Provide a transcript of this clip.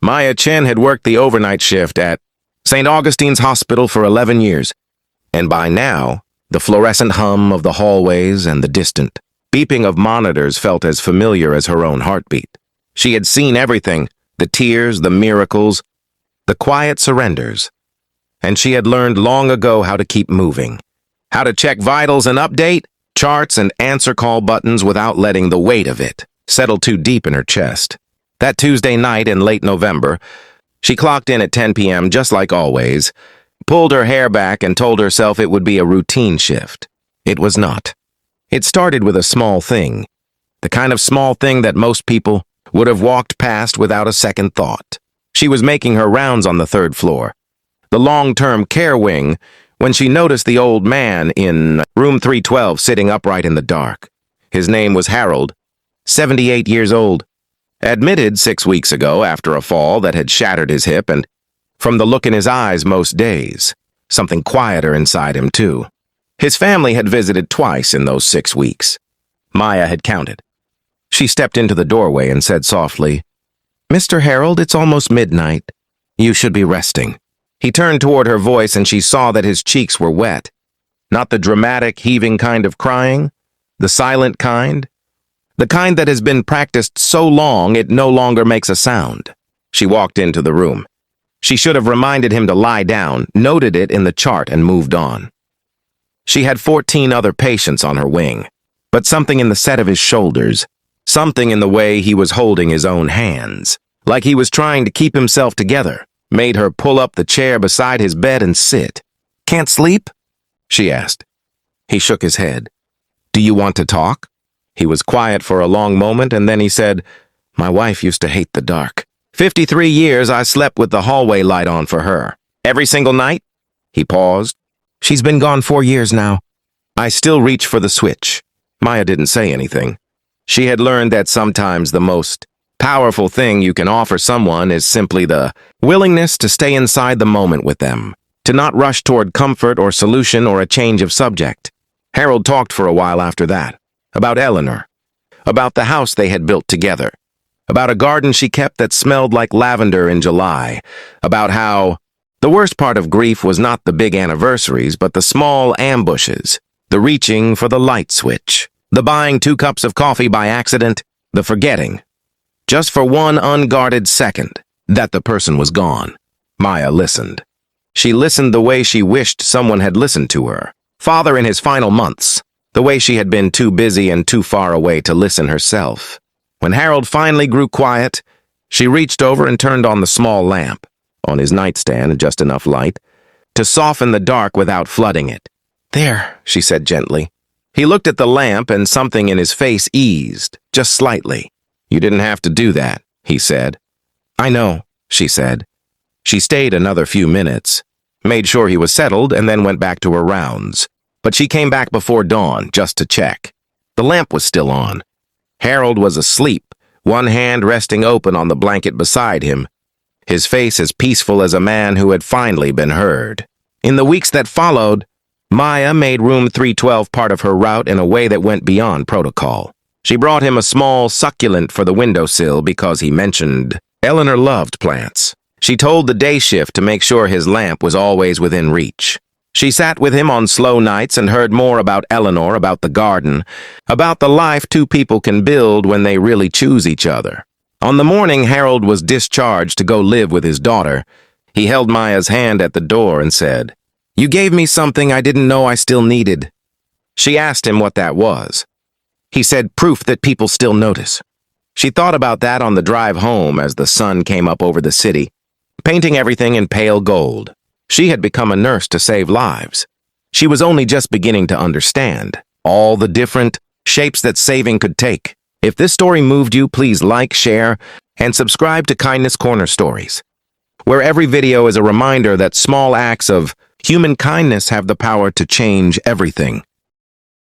Maya Chen had worked the overnight shift at St. Augustine's Hospital for 11 years, and by now, the fluorescent hum of the hallways and the distant beeping of monitors felt as familiar as her own heartbeat. She had seen everything, the tears, the miracles, the quiet surrenders, and she had learned long ago how to keep moving, how to check vitals and update charts and answer call buttons without letting the weight of it settle too deep in her chest. That Tuesday night in late November, she clocked in at 10 p.m. just like always, pulled her hair back and told herself it would be a routine shift. It was not. It started with a small thing, the kind of small thing that most people would have walked past without a second thought. She was making her rounds on the third floor, the long-term care wing, when she noticed the old man in room 312 sitting upright in the dark. His name was Harold, 78 years old, admitted 6 weeks ago after a fall that had shattered his hip, and from the look in his eyes most days, something quieter inside him too. His family had visited twice in those 6 weeks. Maya had counted. She stepped into the doorway and said softly, "Mr. Harold, it's almost midnight. You should be resting." He turned toward her voice and she saw that his cheeks were wet. Not the dramatic, heaving kind of crying, the silent kind, the kind that has been practiced so long it no longer makes a sound. She walked into the room. She should have reminded him to lie down, noted it in the chart, and moved on. She had 14 other patients on her wing, but something in the set of his shoulders, something in the way he was holding his own hands, like he was trying to keep himself together, made her pull up the chair beside his bed and sit. "Can't sleep?" she asked. He shook his head. "Do you want to talk?" He was quiet for a long moment, and then he said, "My wife used to hate the dark. 53 years I slept with the hallway light on for her. Every single night?" He paused. "She's been gone 4 years now. I still reach for the switch." Maya didn't say anything. She had learned that sometimes the most powerful thing you can offer someone is simply the willingness to stay inside the moment with them, to not rush toward comfort or solution or a change of subject. Harold talked for a while after that, about Eleanor, about the house they had built together, about a garden she kept that smelled like lavender in July, about how the worst part of grief was not the big anniversaries, but the small ambushes, the reaching for the light switch, the buying 2 cups of coffee by accident, the forgetting, just for one unguarded second, that the person was gone. Maya listened. She listened the way she wished someone had listened to her. Father in his final months, the way she had been too busy and too far away to listen herself. When Harold finally grew quiet, she reached over and turned on the small lamp, on his nightstand, just enough light, to soften the dark without flooding it. "There," she said gently. He looked at the lamp and something in his face eased, just slightly. "You didn't have to do that," he said. "I know," she said. She stayed another few minutes, made sure he was settled, and then went back to her rounds. But she came back before dawn, just to check. The lamp was still on. Harold was asleep, one hand resting open on the blanket beside him, his face as peaceful as a man who had finally been heard. In the weeks that followed, Maya made room 312 part of her route in a way that went beyond protocol. She brought him a small succulent for the windowsill because he mentioned Eleanor loved plants. She told the day shift to make sure his lamp was always within reach. She sat with him on slow nights and heard more about Eleanor, about the garden, about the life 2 people can build when they really choose each other. On the morning Harold was discharged to go live with his daughter, he held Maya's hand at the door and said, "You gave me something I didn't know I still needed." She asked him what that was. He said, "Proof that people still notice." She thought about that on the drive home as the sun came up over the city, painting everything in pale gold. She had become a nurse to save lives. She was only just beginning to understand all the different shapes that saving could take. If this story moved you, please like, share, and subscribe to Kindness Corner Stories, where every video is a reminder that small acts of human kindness have the power to change everything.